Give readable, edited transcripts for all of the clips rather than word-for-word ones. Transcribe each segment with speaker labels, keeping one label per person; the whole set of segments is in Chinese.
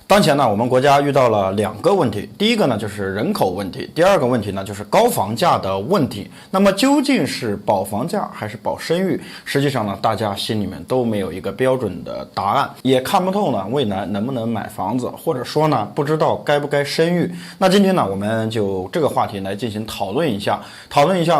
Speaker 1: 当前呢，我们国家遇到了2个问题，第一个呢就是人口问题，第二个问题呢就是高房价的问题。那么究竟是保房价还是保生育？实际上呢，大家心里面都没有一个标准的答案，也看不透呢未来能不能买房子，或者说呢不知道该不该生育。那今天呢，我们就这个话题来进行讨论一下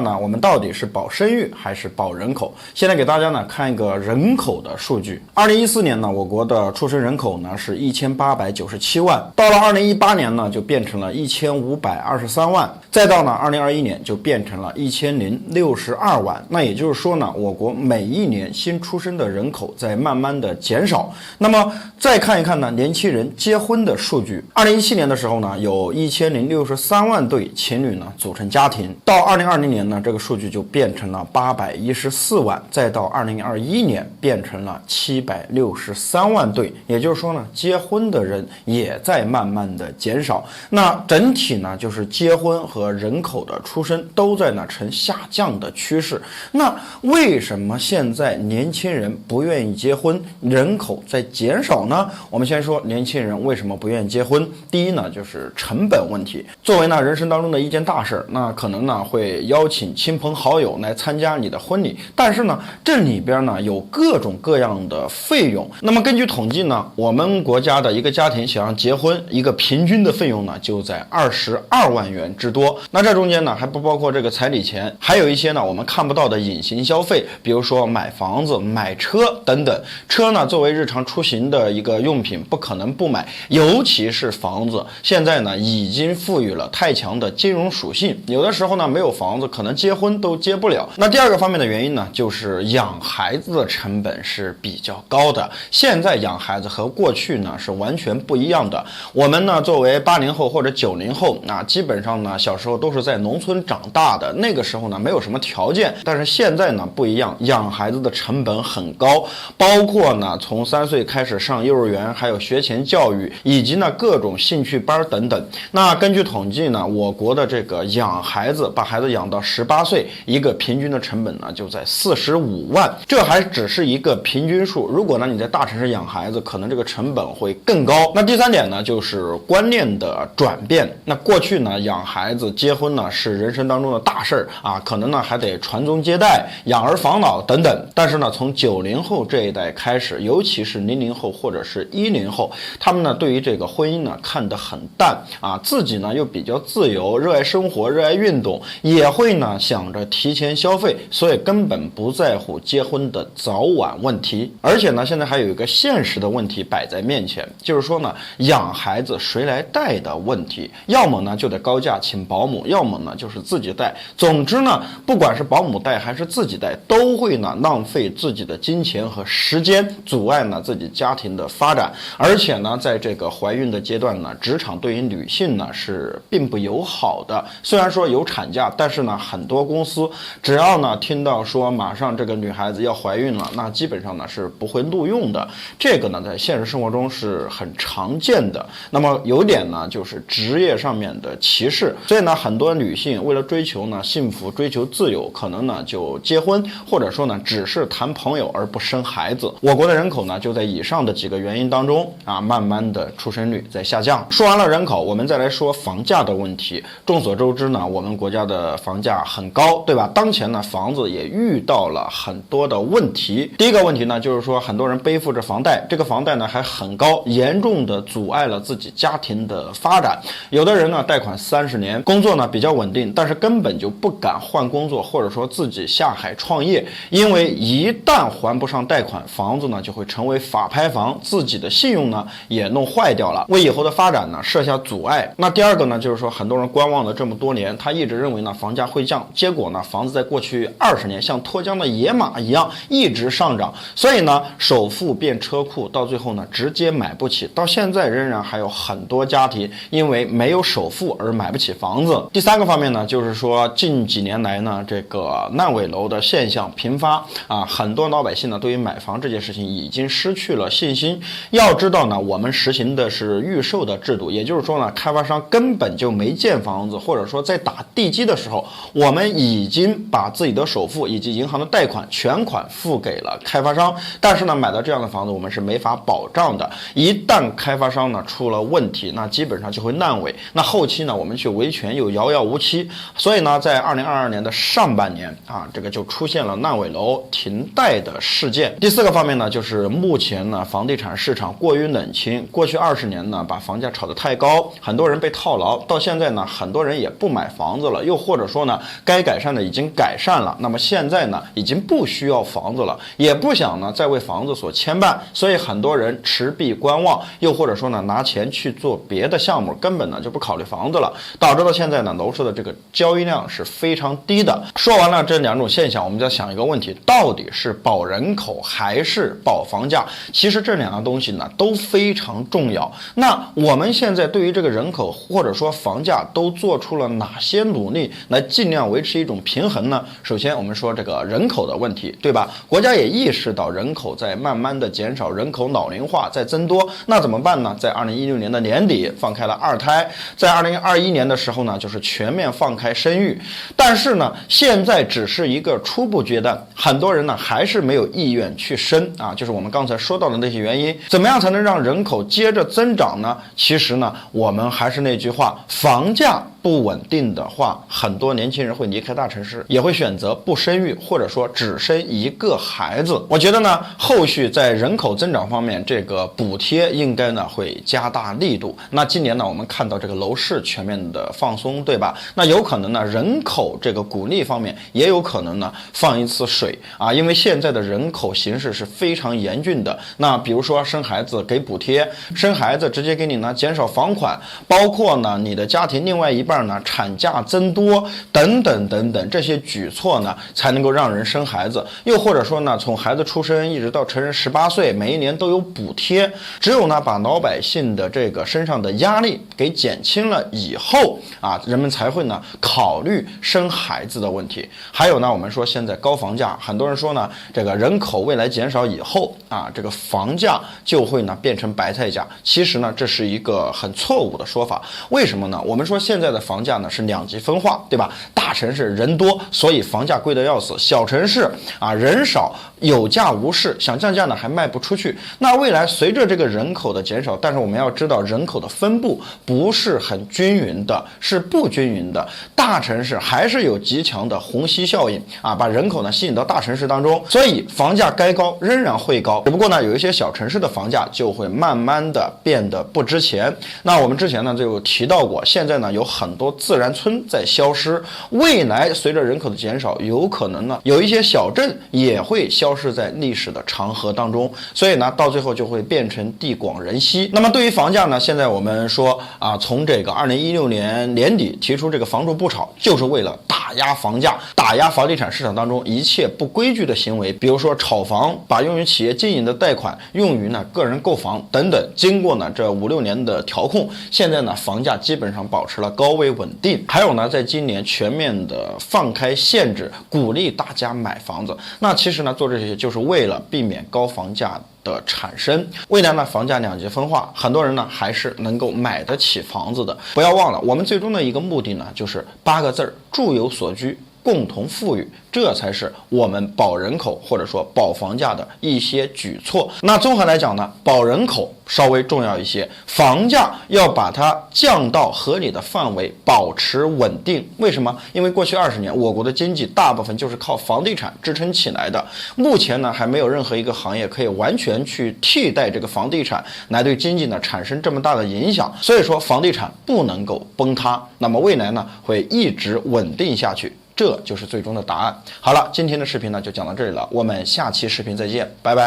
Speaker 1: 呢，我们到底是保生育还是保人口？现在给大家呢看一个人口的数据。2014年呢，我国的出生人口呢是1897万，到了2018年呢就变成了1523万，再到呢2021年就变成了1062万。那也就是说呢，我国每一年新出生的人口在慢慢的减少。那么再看一看呢年轻人结婚的数据。2017年的时候呢，有1063万对情侣呢组成家庭，到2020年呢这个数据就变成了814万，再到2021年变成了763万对。也就是说呢，结婚的人也在慢慢的减少。那整体呢，就是结婚和人口的出生都在呈下降的趋势。那为什么现在年轻人不愿意结婚，人口在减少呢？我们先说年轻人为什么不愿意结婚。第一呢，就是成本问题。作为呢人生当中的一件大事，那可能呢会邀请亲朋好友来参加你的婚礼，但是呢这里边呢有各种各样的费用。那么根据统计呢，我们国家的一个家庭想要结婚，一个平均的费用呢就在22万元之多。那这中间呢还不包括这个彩礼钱，还有一些呢我们看不到的隐形消费，比如说买房子、买车等等。车呢作为日常出行的一个用品，不可能不买，尤其是房子，现在呢已经赋予了太强的金融属性，有的时候呢没有房子可能结婚都结不了。那第二个方面的原因呢，就是养孩子的成本是比较高的。现在养孩子和过去呢是完全不一样的。我们呢作为80后或者90后，那基本上呢小时候都是在农村长大的，那个时候呢没有什么条件。但是现在呢不一样，养孩子的成本很高，包括呢从3岁开始上幼儿园，还有学前教育，以及呢各种兴趣班等等。那根据统计呢，我国的这个养孩子，把孩子养到18岁，一个平均的成本呢就在45万，这还只是一个平均数。如果呢你在大城市养孩子，可能这个成本会更高。那第三点呢，就是观念的转变。那过去呢养孩子结婚呢是人生当中的大事儿啊，可能呢还得传宗接代、养儿防老等等。但是呢从90后这一代开始，尤其是00后或者是10后，他们呢对于这个婚姻呢看得很淡啊，自己呢又比较自由，热爱生活，热爱运动，也会呢想着提前消费，所以根本不在乎结婚的早晚问题。而且呢现在还有一个现实的问题摆在面前，就是说呢养孩子谁来带的问题，要么呢就得高价请保姆，要么呢就是自己带。总之呢不管是保姆带还是自己带，都会呢浪费自己的金钱和时间，阻碍呢自己家庭的发展。而且呢在这个怀孕的阶段呢，职场对于女性呢是并不友好的。虽然说有产假，但是呢很多公司只要呢听到说马上这个女孩子要怀孕了，那基本上呢是不会录用的。这个呢在现实生活中是很常见的。那么有点呢就是职业上面的歧视，所以呢很多女性为了追求呢幸福、追求自由，可能呢就结婚，或者说呢只是谈朋友而不生孩子。我国的人口呢就在以上的几个原因当中啊，慢慢的出生率在下降。说完了人口，我们再来说房价的问题。众所周知呢，我们国家的房价很高，对吧？当前呢房子也遇到了很多的问题。第一个问题呢就是说，很多人背负着房贷，这个房贷呢还很高，严重的阻碍了自己家庭的发展。有的人呢贷款30年，工作呢比较稳定，但是根本就不敢换工作，或者说自己下海创业，因为一旦还不上贷款，房子呢就会成为法拍房，自己的信用呢也弄坏掉了，为以后的发展呢设下阻碍。那第二个呢就是说，很多人观望了这么多年，他一直认为呢房价会降，结果呢房子在过去20年像脱缰的野马一样一直上涨，所以呢首付变车库，到最后呢直接买不起。到现在仍然还有很多家庭因为没有首付而买不起房子。第三个方面呢，就是说近几年来呢这个烂尾楼的现象频发啊，很多老百姓呢对于买房这件事情已经失去了信心。要知道呢，我们实行的是预售的制度，也就是说呢，开发商根本就没建房子，或者说在打地基的时候，我们已经把自己的首付以及银行的贷款全款付给了开发商。但是呢，买到这样的房子，我们是没法保障的。一旦开发商呢出了问题，那基本上就会烂尾。那后期呢，我们去维权又遥遥无期，所以呢，在2022年的上半年啊，这个就出现了烂尾楼停贷的事件。第4个方面呢，就是目前呢，房地产市场过于冷清，过去20年呢，把房价炒得太高，很多人被套牢，到现在呢，很多人也不买房子了，又或者说呢，该改善的已经改善了，那么现在呢，已经不需要房子了，也不想呢再为房子所牵绊，所以很多人持币观望，又或者说呢，拿钱去做别的项目，根本呢就不考虑房子了，导致到现在呢，楼市的这个交易量是非常低的。说完了这2种现象，我们再想一个问题，到底是保人口还是保房价？其实这2样东西呢都非常重要。那我们现在对于这个人口或者说房价都做出了哪些努力来尽量维持一种平衡呢？首先我们说这个人口的问题，对吧？国家也意识到人口在慢慢的减少，人口老龄化在增多，那怎么办呢？在2016年的年底放开了2胎，在2021年的时候呢，就是全面放开生育，但是呢，现在只是一个初步阶段，很多人呢还是没有意愿去生啊，就是我们刚才说到的那些原因。怎么样才能让人口接着增长呢？其实呢，我们还是那句话，房价不稳定的话，很多年轻人会离开大城市，也会选择不生育，或者说只生一个孩子。我觉得呢，后续在人口增长方面，这个补贴应该呢会加大力度。那今年呢，我们看到这个楼市全面的放松，对吧？那有可能呢，人口这个鼓励方面也有可能呢放一次水啊，因为现在的人口形势是非常严峻的。那比如说生孩子给补贴，生孩子直接给你呢减少房款，包括呢你的家庭另外一半呢产假增多等等等等，这些举措呢才能够让人生孩子。又或者说呢，从孩子出生一直到成人18岁，每一年都有补贴。只有呢把老百姓的这个身上的压力给减轻了以后啊，人们才会呢考虑生孩子的问题。还有呢，我们说现在高房价，很多人说呢，这个人口未来减少以后啊，这个房价就会呢变成白菜价。其实呢，这是一个很错误的说法。为什么呢？我们说现在的房价呢是2极分化，对吧？大城市人多，所以房价贵得要死；小城市啊人少，有价无市，想降价呢还卖不出去。那未来随着这个人口的减少，但是我们要知道人口的分布不是很均匀的，是不均匀的。大城市还是有极强的虹吸效应啊，把人口呢吸引到大城市当中，所以房价该高仍然会高，只不过呢有一些小城市的房价就会慢慢的变得不值钱。那我们之前呢就有提到过，现在呢有很多自然村在消失，未来随着人口的减少，有可能呢有一些小镇也会消失在历史的长河当中，所以呢到最后就会变成地广人稀。那么对于房价呢，现在我们说啊，从这个2016年年底提出这个房住不炒，就是为了打压房价，打压房地产市场当中一切不规矩的行为，比如说炒房，把用于企业经营的贷款用于呢个人购房等等。经过呢这5-6年的调控，现在呢房价基本上保持了高位稳定。还有呢，在今年全面的放开限制，鼓励大家买房子。那其实呢做这些就是为了避免高房价的产生。未来呢房价2极分化，很多人呢还是能够买得起房子的。不要忘了，我们最终的一个目的呢就是8个字：住有所居，共同富裕。这才是我们保人口或者说保房价的一些举措。那综合来讲呢，保人口稍微重要一些，房价要把它降到合理的范围，保持稳定。为什么？因为过去20年我国的经济大部分就是靠房地产支撑起来的，目前呢还没有任何一个行业可以完全去替代这个房地产来对经济呢产生这么大的影响，所以说房地产不能够崩塌，那么未来呢会一直稳定下去，这就是最终的答案。好了，今天的视频呢就讲到这里了，我们下期视频再见，拜拜。